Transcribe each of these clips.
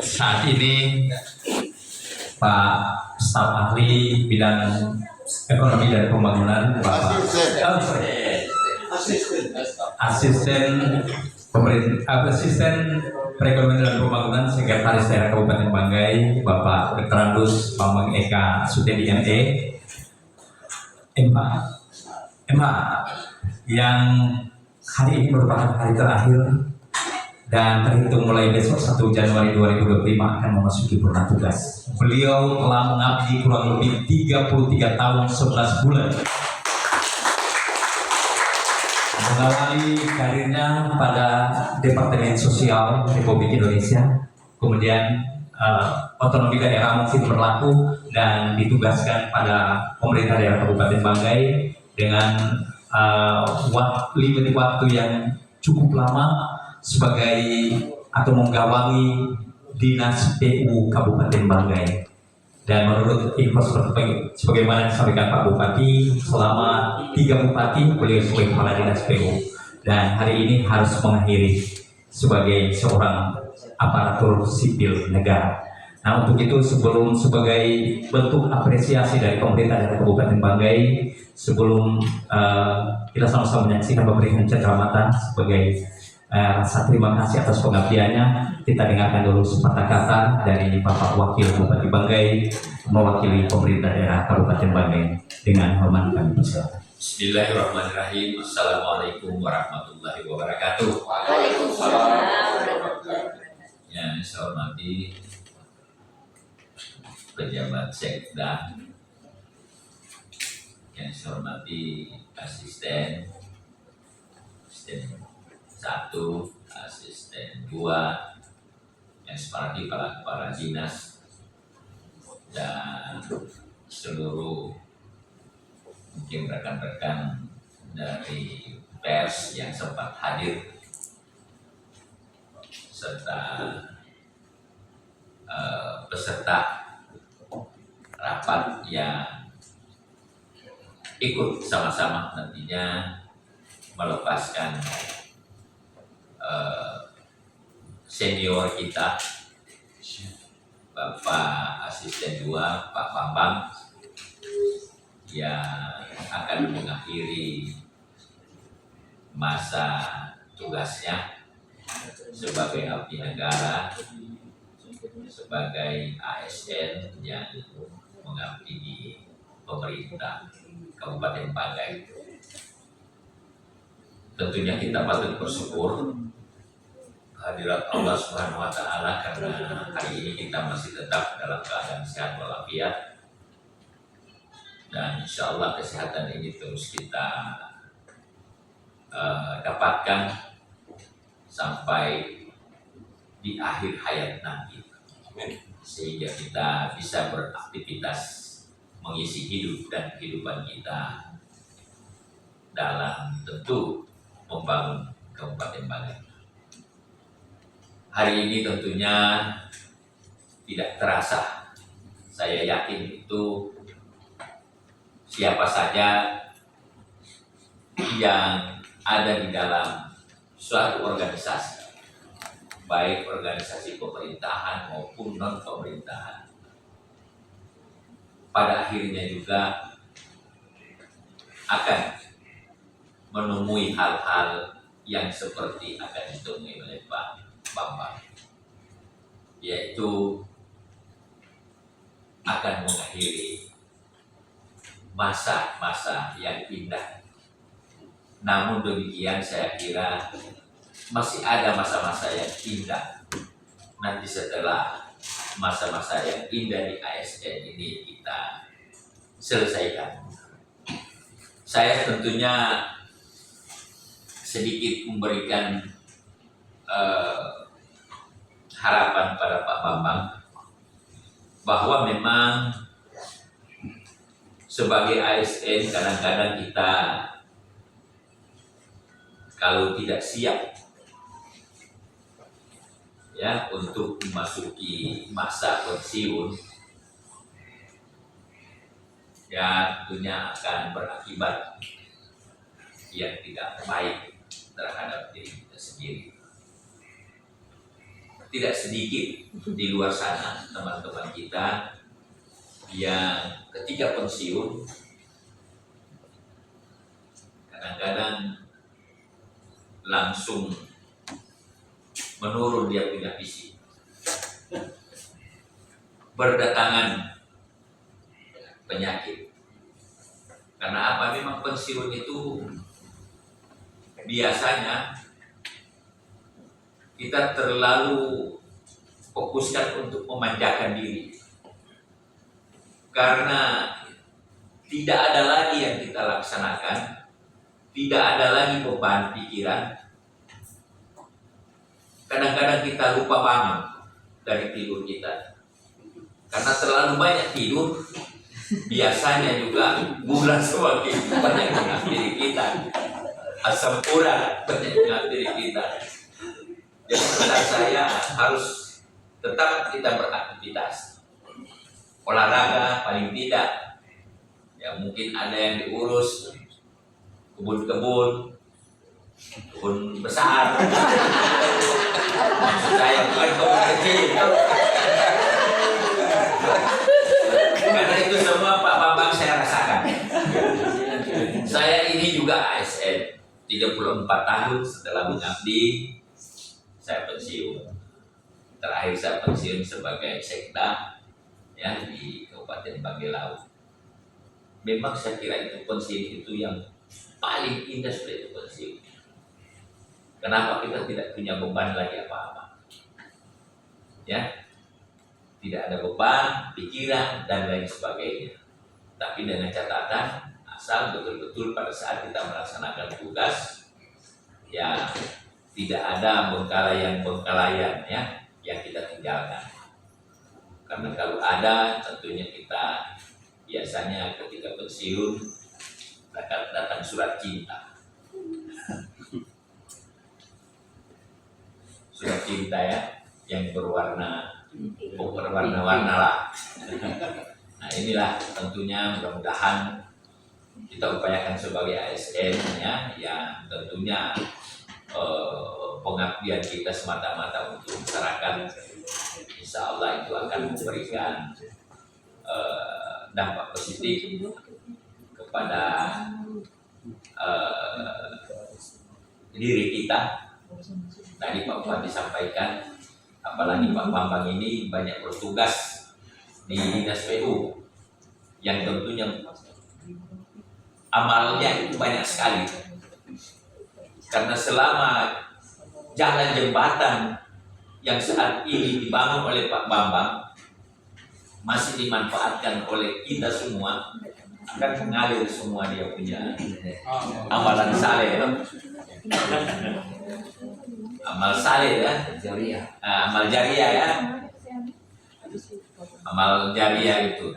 Saat ini Pak Staf Ahli Bidang Ekonomi dan Pembangunan Bapak Asisten Perekonomian dan Pembangunan Sekretaris Daerah Kabupaten Banggai Bapak Dr. Andus Bambang Eka Sutedi ME MH yang hari ini merupakan hari terakhir dan terhitung mulai besok 1 Januari 2025 akan memasuki purna tugas. Beliau telah mengabdi kurang lebih 33 tahun 11 bulan mengawali karirnya pada Departemen Sosial Republik Indonesia, kemudian otonomi daerah masih berlaku dan ditugaskan pada pemerintah daerah Kabupaten Banggai dengan limit waktu yang cukup lama sebagai atau menggawangi Dinas PU Kabupaten Banggai. Dan menurut info sebagaimana disampaikan Pak Bupati, selama 3 bupati beliau sebagai kepala Dinas PU dan hari ini harus mengakhiri sebagai seorang aparatur sipil negara. Nah, untuk itu sebagai bentuk apresiasi dari pemerintah dari Kabupaten Banggai, sebelum kita sama-sama menyaksikan pemberian cenderamata sebagai rasa terima kasih atas pengabdiannya, kita dengarkan dulu sepatah kata dari Bapak Wakil Bupati Banggai mewakili pemerintah daerah Kabupaten Banggai. Dengan hormat kami persilakan. Bismillahirrahmanirrahim. Assalamualaikum warahmatullahi wabarakatuh. Waalaikumsalam. Yang saya hormati pejabat Sekda, yang saya hormati asisten 1, asisten 2, yang seperti para kepala dinas dan seluruh mungkin rekan-rekan dari pers yang sempat hadir serta peserta rapat yang ikut sama-sama nantinya melepaskan senior kita Bapak Asisten 2 Pak Bambang yang akan mengakhiri masa tugasnya sebagai abdi negara, sebagai ASN yang mengabdi di pemerintah Kabupaten Banggai. Tentunya kita patut bersyukur hadirat Allah Subhanahu wa Ta'ala karena hari ini kita masih tetap dalam keadaan sehat walafiat, dan insya Allah kesehatan ini terus kita dapatkan sampai di akhir hayat nanti, sehingga kita bisa beraktivitas mengisi hidup dan kehidupan kita dalam tentu membangun Kabupaten Banggai. Hari ini tentunya tidak terasa, saya yakin itu siapa saja yang ada di dalam suatu organisasi, baik organisasi pemerintahan maupun non-pemerintahan, pada akhirnya juga akan menemui hal-hal yang seperti akan ditemui oleh Pak Bambang, yaitu akan mengakhiri masa-masa yang indah. Namun demikian saya kira masih ada masa-masa yang indah nanti setelah masa-masa yang indah di ASN ini kita selesaikan. Saya tentunya sedikit memberikan harapan pada Pak Bambang bahwa memang sebagai ASN kadang-kadang kita kalau tidak siap ya untuk memasuki masa pensiun, ya tentunya akan berakibat yang tidak baik terhadap diri kita sendiri. tidak sedikit di luar sana teman-teman kita yang ketika pensiun kadang-kadang langsung menurun dia punya fisik, berdatangan penyakit. Karena apa? Memang pensiun itu biasanya kita terlalu fokuskan untuk memanjakan diri, karena tidak ada lagi yang kita laksanakan, tidak ada lagi beban pikiran. Kadang-kadang kita lupa bangun dari tidur kita, karena terlalu banyak tidur. Biasanya juga gula semakin banyak menghampiri kita, asam urat banyak menghampiri kita. Jadi menurut saya harus tetap kita beraktivitas, olahraga paling tidak. Ya mungkin ada yang diurus kebun besar. Maksud saya bukan kebun kecil. Karena itu semua Pak Bambang saya rasakan. Saya ini juga ASN, 34 tahun setelah mengabdi, saya pensiun. Terakhir saya pensiun sebagai sekda ya di Kabupaten Banggai-Laut. Memang saya kira itu pensiun itu yang paling indah sudah itu pensiun. Kenapa? Kita tidak punya beban lagi apa-apa. Ya. Tidak ada beban, pikiran, dan lain sebagainya. Tapi dengan catatan, asal betul-betul pada saat kita melaksanakan tugas, ya tidak ada bengkalayan ya yang kita tinggalkan. Karena kalau ada, tentunya kita biasanya ketika pensiun datang surat cinta. Surat cinta ya, yang berwarna-warna lah. Nah inilah tentunya mudah-mudahan kita upayakan sebagai ASN ya, yang tentunya pengabdian kita semata-mata untuk masyarakat, insya Allah itu akan memberikan dampak positif kepada diri kita. Tadi Pak Bupati sampaikan, apalagi Pak Bambang ini banyak bertugas di Dinas PU yang tentunya amalnya itu banyak sekali. Karena selama jalan jembatan yang saat ini dibangun oleh Pak Bambang masih dimanfaatkan oleh kita semua, akan mengalir semua dia punya amalan saleh. Amal saleh ya, amal jariah ya, amal jariah itu,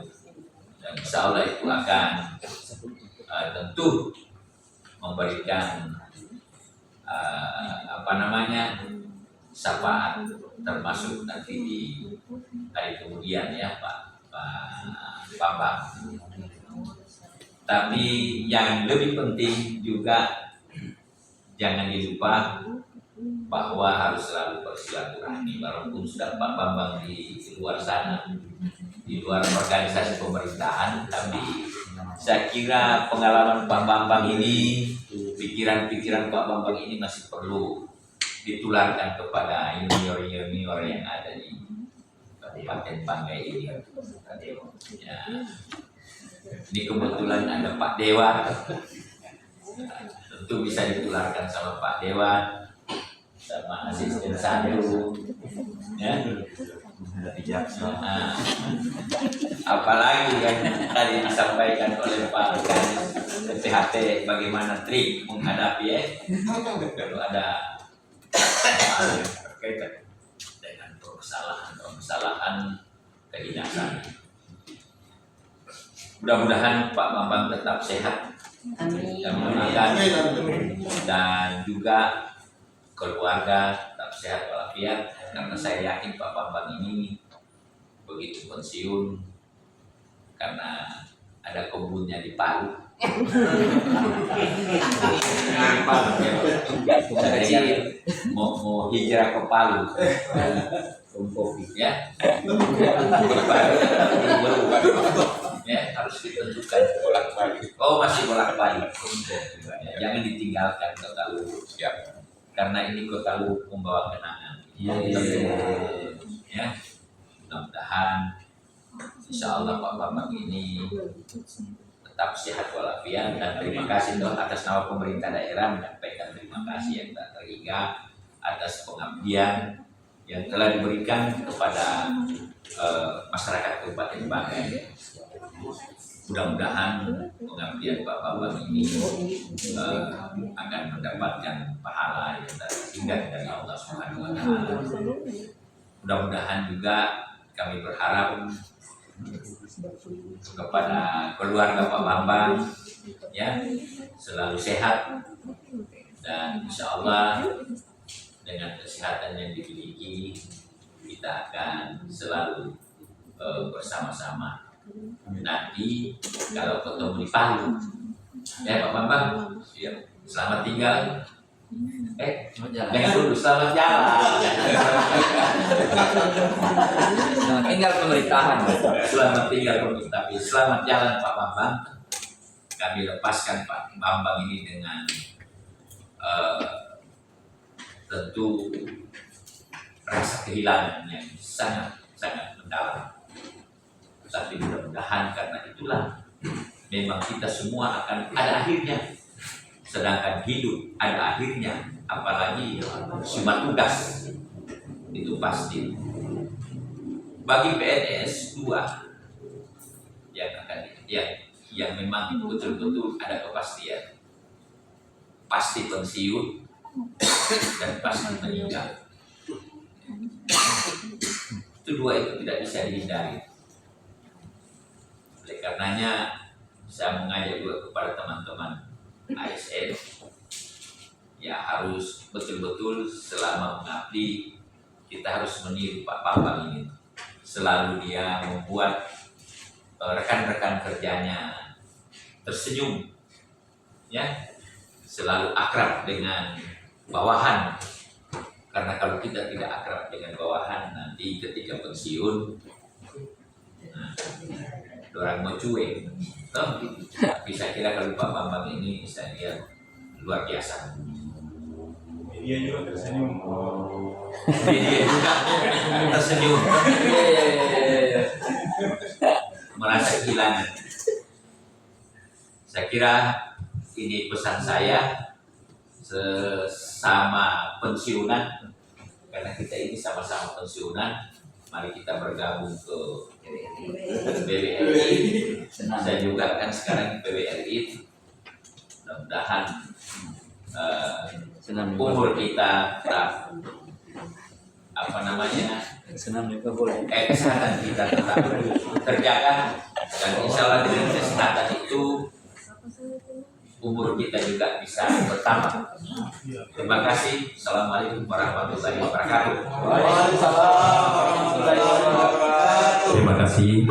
dan insya Allah itu akan tentu memberikan syafaat, termasuk nanti di hari kemudian ya Pak Bambang. Tapi yang lebih penting juga jangan dilupa bahwa harus selalu bersilaturahmi, walaupun sudah Pak Bambang di luar sana, di luar organisasi pemerintahan, tapi saya kira pengalaman Pak Bambang ini, pikiran-pikiran Pak Bambang ini masih perlu ditularkan kepada junior-junior yang ada di Kabupaten Banggai ini. Ya. Ini kebetulan ada Pak Dewa, tentu bisa ditularkan sama Pak Dewa, sama asisten Sandu, ya. Nah, apalagi yang tadi disampaikan oleh Pak PHT, bagaimana trik menghadapi ya kalau ada hal yang berkaitan dengan permasalahan kedinasan. Mudah-mudahan Pak Bambang tetap sehat. Amin. Dan juga keluarga tetap sehat walafiat, karena saya yakin Pak Bambang ini begitu pensiun, karena ada kebunnya di Palu, Dari Palu ya. Jadi mau hijrah ke Palu, kopi ya. Ya harus ditentukan bolak-balik. Oh masih bolak-balik. Ya, jangan ditinggalkan Kota Luwu siap. Karena ini Kota Luwu membawa kenangan. Ya, mudah-mudahan Insya Allah Pak Bambang ini tetap sehat walafiat, dan terima kasih Dok atas nama pemerintah daerah menyampaikan terima kasih yang tak terhingga atas pengabdian yang telah diberikan kepada masyarakat Kabupaten Banggai. Mudah-mudahan pengabdian Pak Bambang ini akan mendapatkan pahala yang tak terhingga dari Allah Subhanahu wa Ta'ala. Mudah-mudahan juga kami berharap kepada keluarga Pak Bambang ya selalu sehat, dan insya Allah dengan kesehatan yang dimiliki kita akan selalu bersama-sama nanti kalau ketemu di Palu ya Pak Bambang. Selamat tinggal. Jangan dulu, selamat jalan. Selamat tinggal pemerintahan. Selamat tinggal pemerintahan. Selamat jalan Pak Bambang. Kami lepaskan Pak Bambang ini dengan tentu rasa kehilangan yang sangat mendalam. Tapi mudah-mudahan karena itulah memang kita semua akan ada akhirnya. Sedangkan hidup ada akhirnya, apalagi cuma tugas itu pasti. Bagi PNS 2 yang memang betul-betul ada kepastian, pasti pensiun dan pasti meninggal. Itu 2 itu tidak bisa dihindari. Oleh karenanya saya mengajak juga kepada teman-teman ASN ya harus betul-betul selama mengabdi kita harus meniru Pak Bambang ini. Selalu dia membuat rekan-rekan kerjanya tersenyum ya, selalu akrab dengan bawahan, karena kalau kita tidak akrab dengan bawahan nanti ketika pensiun orang mau cuek. Tapi saya kira kalau Pak Bambang ini saya lihat luar biasa. Dia juga tersenyum. Dia juga tersenyum. Merasa kehilangan. Saya kira ini pesan saya sesama pensiunan, karena kita ini sama-sama pensiunan. Mari kita bergabung ke PBRI. Saya juga kan sekarang di PBRI. Mudah-mudahan umur kita tetap kesehatan kita tetap terjaga, dan insya Allah dengan kesehatan itu umur kita juga bisa bertambah. Terima kasih. Assalamualaikum warahmatullahi wabarakatuh. Terima kasih.